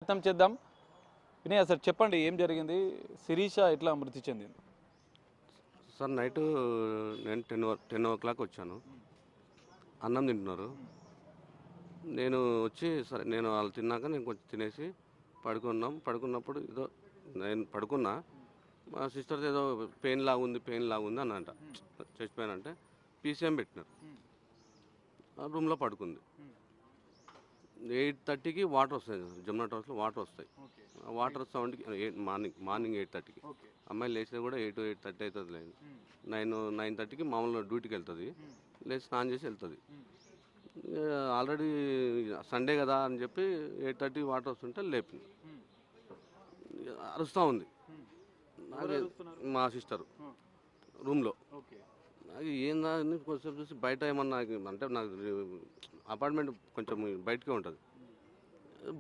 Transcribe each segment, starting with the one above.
ప్రయత్నం చేద్దాం. వినయ్ సార్ చెప్పండి, ఏం జరిగింది? శిరీష ఎట్లా మృతి చెందింది? సార్ నైట్ నేను 10 o'clock వచ్చాను. అన్నం తింటున్నారు. నేను వచ్చి సరే నేను వాళ్ళు తిన్నాక నేను కొంచెం తినేసి పడుకున్నప్పుడు ఏదో నేను పడుకున్నా. మా సిస్టర్ ఏదో పెయిన్ లాగుంది అని అంట. చెస్ట్ పెయిన్ అంటే పీసీఎం పెట్టినారు. ఆ రూమ్లో పడుకుంది. 8:30కి వాటర్ వస్తాయి, జమునా టవర్స్లో వాటర్ వస్తాయి. ఆ వాటర్ సౌండ్కి మార్నింగ్ 8:30కి అమ్మాయి లేచినా కూడా 8-8:30 అవుతుంది. లేదు 9-9:30కి మామూలుగా డ్యూటీకి వెళ్తుంది. లేచి స్నానం చేసి వెళ్తుంది. ఆల్రెడీ సండే కదా అని చెప్పి 8:30 వాటర్ వస్తుంటే లేపింది. అరుస్తూ ఉంది మా సిస్టరు రూమ్లో. నాకు ఏందా అని కొంచెం చూసి బయట ఏమన్నా అంటే నాకు అపార్ట్మెంట్ కొంచెం బయటకే ఉంటుంది.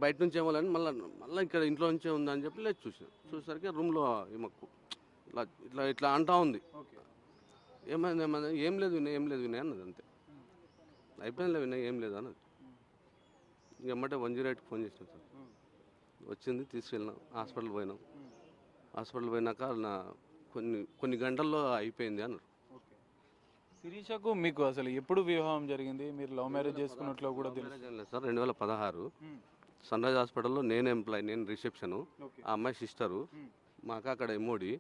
బయట నుంచి ఏమో అని మళ్ళీ ఇక్కడ ఇంట్లో నుంచే ఉందని చెప్పి లేచి చూసేసరికి రూమ్లో ఏమకు ఇట్లా అంటా ఉంది. ఏమైంది ఏం లేదు వినయ్ అన్నది. అంతే, అయిపోయిందిలే వినయ్ ఏం లేదు అన్నది. ఎమ్మటే 108కి ఫోన్ చేసినాం సార్. వచ్చింది, తీసుకెళ్ళినాం, హాస్పిటల్ పోయినాక కొన్ని గంటల్లో అయిపోయింది అన్నారు. శిరీషకు మీకు అసలు ఎప్పుడు వివాహం జరిగింది? మీరు లవ్ మ్యారేజ్ చేసుకున్నట్లు కూడా తెలుసు సార్. 2016 సన్ రైజ్ హాస్పిటల్లో నేను ఎంప్లాయ్, నేను రిసెప్షను, ఆ అమ్మాయి సిస్టరు, మాకు అక్కడ ఎంఓడి.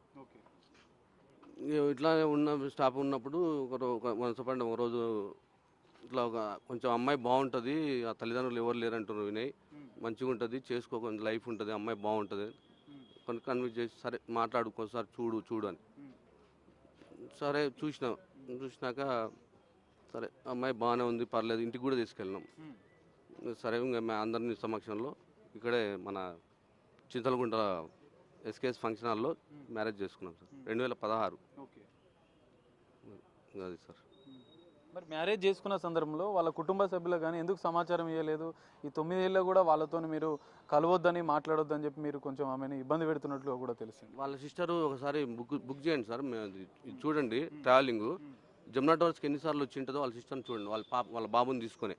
ఇట్లా స్టాఫ్ ఉన్నప్పుడు ఒక రోజు ఇట్లా కొంచెం అమ్మాయి బాగుంటుంది, ఆ తల్లిదండ్రులు ఎవరు లేరంటున్నారు వినయ్, మంచిగా ఉంటుంది, కొంచెం లైఫ్ ఉంటుంది, అమ్మాయి బాగుంటుంది, కొన్ని కన్విన్స్ చేసి సరే మాట్లాడుకోసారి చూడు అని. సరే చూసినాక సరే అమ్మాయి బాగానే ఉంది, పర్లేదు, ఇంటికి కూడా తీసుకెళ్ళినాం. సరే ఇంకా అందరినీ సమక్షంలో ఇక్కడే మన చింతలగుంట ఎస్కేఎస్ ఫంక్షన్ హాల్లో మ్యారేజ్ చేసుకున్నాం సార్. 2016. అది సార్. మరి మ్యారేజ్ చేసుకున్న సందర్భంలో వాళ్ళ కుటుంబ సభ్యులు కానీ ఎందుకు సమాచారం ఇవ్వలేదు? ఈ 9 ఏళ్ళలో కూడా వాళ్ళతో మీరు కలవద్దని, మాట్లాడొద్దని చెప్పి మీరు కొంచెం ఆమెను ఇబ్బంది పెడుతున్నట్లు కూడా తెలిసింది. వాళ్ళ సిస్టరు ఒకసారి బుక్ చేయండి సార్, ఇది చూడండి. ట్రావెలింగ్ జమునా టవర్స్కి ఎన్నిసార్లు వచ్చి ఉంటుందో వాళ్ళ సిస్టర్ని చూడండి, వాళ్ళ బాబుని తీసుకొని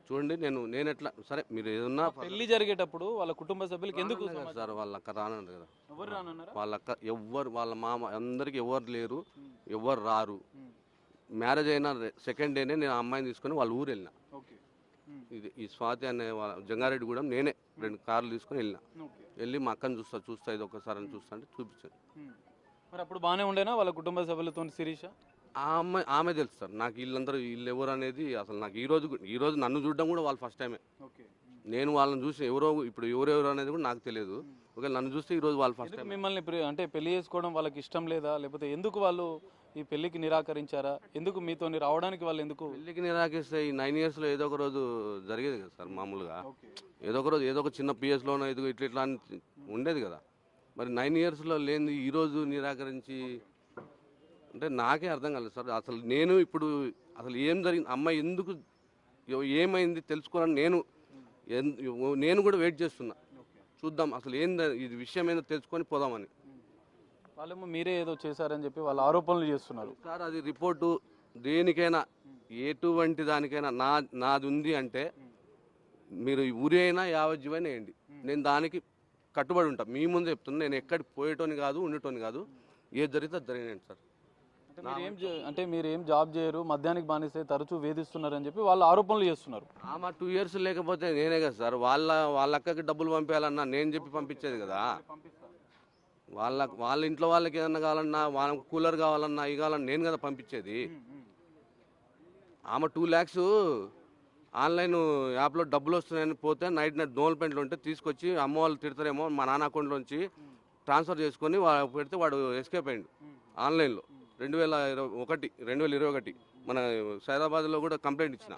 చూడండి. నేను ఎట్లా సరే మీరు ఏదన్నా పెళ్లి జరిగేటప్పుడు వాళ్ళ కుటుంబ సభ్యులకి ఎందుకు సార్ వాళ్ళ అక్క రానన్నారు కదా. ఎవరు రానన్నారా? వాళ్ళ అక్క వాళ్ళ మామ అందరికి ఎవరు లేరు, ఎవరు రారు. మ్యారేజ్ అయిన సెకండ్ డేనే నేను ఆ అమ్మాయిని తీసుకొని వాళ్ళ ఊరు వెళ్ళిన. ఈ స్వాతి అనే జంగారెడ్డిగూడెం నేనే 2 కార్లు తీసుకొని వెళ్ళి మా అక్కని చూస్తా ఇది ఒకసారి అని చూస్తా అంటే చూపించాను. మరి అప్పుడు బాగానే ఉండేనా వాళ్ళ కుటుంబ సభ్యులతో శిరీష? ఆమె తెలుసు సార్ నాకు, వీళ్ళు ఎవరు అనేది అసలు నాకు ఈ రోజు నన్ను చూడడం కూడా వాళ్ళు ఫస్ట్ టైమే. నేను వాళ్ళని చూసి ఇప్పుడు ఎవరెవరు అనేది కూడా నాకు తెలియదు. ఒకవేళ నన్ను చూస్తే ఈ రోజు వాళ్ళు ఫస్ట్ టైం. మిమ్మల్ని అంటే పెళ్లి చేసుకోవడం వాళ్ళకి ఇష్టం లేదా, లేకపోతే ఎందుకు వాళ్ళు ఈ పెళ్లికి నిరాకరించారా? ఎందుకు మీతో రావడానికి వాళ్ళు ఎందుకు పెళ్లికి నిరాకరిస్తే ఈ 9 yearsలో ఏదో ఒక రోజు జరిగేది కదా సార్. మామూలుగా ఏదో ఒక రోజు ఏదో ఒక చిన్న పిఎస్లోనో ఇట్లా అని ఉండేది కదా. మరి 9 yearsలో లేని ఈరోజు నిరాకరించి అంటే నాకే అర్థం కాలేదు సార్. అసలు నేను ఇప్పుడు అసలు ఏం జరిగింది, అమ్మాయి ఎందుకు ఏమైంది తెలుసుకోవాలని నేను కూడా వెయిట్ చేస్తున్నా. చూద్దాం అసలు ఇది విషయం ఏందో తెలుసుకొని పోదామని. వాళ్ళేమో మీరే ఏదో చేశారని చెప్పి వాళ్ళు ఆరోపణలు చేస్తున్నారు సార్. అది రిపోర్టు దేనికైనా ఎటువంటి దానికైనా నాది ఉంది అంటే మీరు ఊరి అయినా యావజ్జీవైనా వేయండి, నేను దానికి కట్టుబడి ఉంటాను. మీ ముందే చెప్తున్నా, నేను ఎక్కడికి పోయేటోని కాదు, ఉండేటోని కాదు. ఏది జరిగితే అది జరిగినండి సార్. అంటే మీరు ఏం జాబ్ చేయరు, మద్యానికి బానిస్తే తరచూ వేధిస్తున్నారని చెప్పి వాళ్ళు ఆరోపణలు చేస్తున్నారు. ఆమె 2 years లేకపోతే నేనే కదా సార్ వాళ్ళ అక్కకి డబ్బులు పంపించాలన్నా నేను చెప్పి పంపించేది కదా. వాళ్ళ ఇంట్లో వాళ్ళకి ఏదన్నా కావాలన్నా, వాళ్ళకి కూలర్ కావాలన్నా, ఇవి కావాలన్నా నేను కదా పంపించేది. ఆమె 2 lakhs ఆన్లైన్ యాప్లో డబ్బులు వస్తున్నాయని పోతే నైట్ డోల్పెంట్లు ఉంటే తీసుకొచ్చి అమ్మ వాళ్ళు తిడతారేమో మా నాన్న అకౌంట్లోంచి ట్రాన్స్ఫర్ చేసుకొని పెడితే వాడు ఎస్కేప్ అయ్యిండు ఆన్లైన్లో. 2021 మన సైదాబాద్లో కూడా కంప్లైంట్ ఇచ్చిన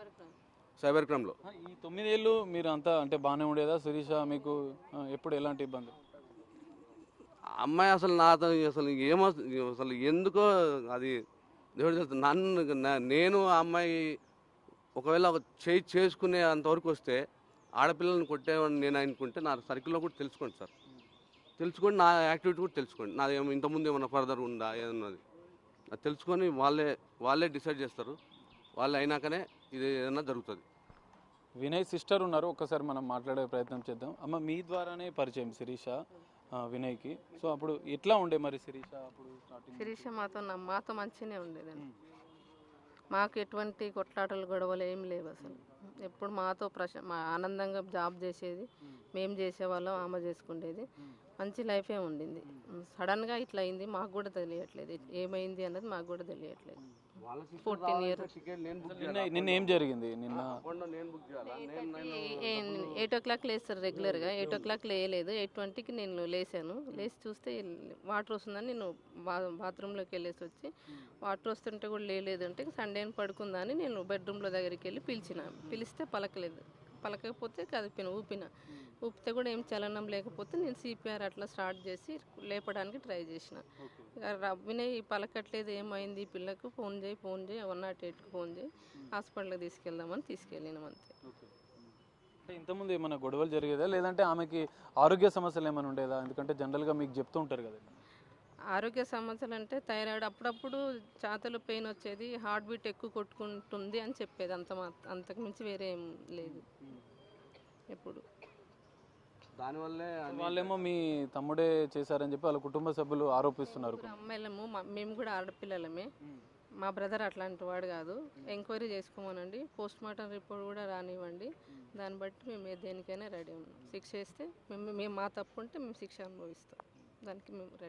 సైబర్ క్రైమ్లో. ఈ 9 ఏళ్ళు మీరు అంతా అంటే బాగానే ఉండేదా శిరీష? మీకు ఎప్పుడు ఎలాంటి ఇబ్బంది? అమ్మాయి అసలు నాతో అసలు ఎందుకో అది దేవుడు తెలుసు. నేను ఆ అమ్మాయి ఒకవేళ చేసుకునే అంతవరకు వస్తే ఆడపిల్లలను కొట్టేవాడిని నేను అనుకుంటే నా సర్కిల్లో కూడా తెలుసుకోండి సార్. తెలుసుకోండి, నా యాక్టివిటీ కూడా తెలుసుకోండి. నాది ఇంతకుముందు ఏమన్నా ఫర్దర్ ఉందా ఏదన్నది అది తెలుసుకొని వాళ్ళే డిసైడ్ చేస్తారు. వాళ్ళు అయినాకనే ఇది ఏదైనా జరుగుతుంది. వినయ్ సిస్టర్ ఉన్నారు, ఒక్కసారి మనం మాట్లాడే ప్రయత్నం చేద్దాం. అమ్మ మీ ద్వారానే పరిచయం శిరీష వినయ్కి. సో అప్పుడు ఎట్లా ఉండే మరి శిరీష అప్పుడు స్టార్టింగ్? శిరీష మాతో మంచిగానే ఉండేదండి. మాకు ఎటువంటి కొట్లాటలు గొడవలు ఏం లేవు అసలు. ఎప్పుడు మాతో మా ఆనందంగా జాబ్ చేసేది, మేము చేసేవాళ్ళం, ఆమె చేసుకునేది. మంచి లైఫే ఉండింది. సడన్గా ఇట్లా అయింది, మాకు కూడా తెలియట్లేదు ఏమైంది అన్నది, మాకు కూడా తెలియట్లేదు. 14 years నిన్న ఏం జరిగింది? నిన్న 8 o'clock లేస్తారు రెగ్యులర్గా. 8 o'clock లేయలేదు. 8:20కి నేను లేచాను. లేచి చూస్తే వాటర్ వస్తుందని నేను బాత్రూంలోకి వెళ్ళేసి వచ్చి వాటర్ వస్తుంటే కూడా లేలేదు. అంటే సండే పడుకుందా అని నేను బెడ్రూమ్లో దగ్గరికి వెళ్ళి పిలిస్తే పలకలేదు. పలకపోతే ఊపిన. ఊపితే కూడా ఏం చలనం లేకపోతే నేను CPR అట్లా స్టార్ట్ చేసి లేపడానికి ట్రై చేసిన. వినయ్ పలకట్లేదు, ఏమైంది పిల్లకు, ఫోన్ చేయి 108కి ఫోన్ చేయి, హాస్పిటల్కి తీసుకెళ్దామని తీసుకెళ్ళినాం అంతే. అంటే ఇంతకుముందు ఏమైనా గొడవలు జరిగేదా, లేదంటే ఆమెకి ఆరోగ్య సమస్యలు ఏమైనా ఉండేదా? ఎందుకంటే జనరల్గా మీకు చెప్తూ ఉంటారు కదా. ఆరోగ్య సమస్యలు అంటే థైరాయిడ్, అప్పుడప్పుడు ఛాతీలో పెయిన్ వచ్చేది, హార్ట్ బీట్ ఎక్కువ కొట్టుకుంటుంది అని చెప్పేది. అంతకు మించి వేరే ఏం లేదు ఎప్పుడు. దానివల్లే వాళ్ళేమో మీ తమ్ముడే చేశారని చెప్పి వాళ్ళ కుటుంబ సభ్యులు ఆరోపిస్తున్నారు. అమ్మాయిలము, మేము కూడా ఆడపిల్లలమే. మా బ్రదర్ అట్లాంటి వాడు కాదు. ఎంక్వైరీ చేసుకోమనండి, పోస్ట్ మార్టం రిపోర్ట్ కూడా రానివ్వండి, దాన్ని బట్టి మేము దేనికైనా రెడీ ఉన్నాం. శిక్ష వేస్తే మేము మా తప్పు ఉంటే మేము శిక్ష అనుభవిస్తాం, దానికి మేము రెడీ.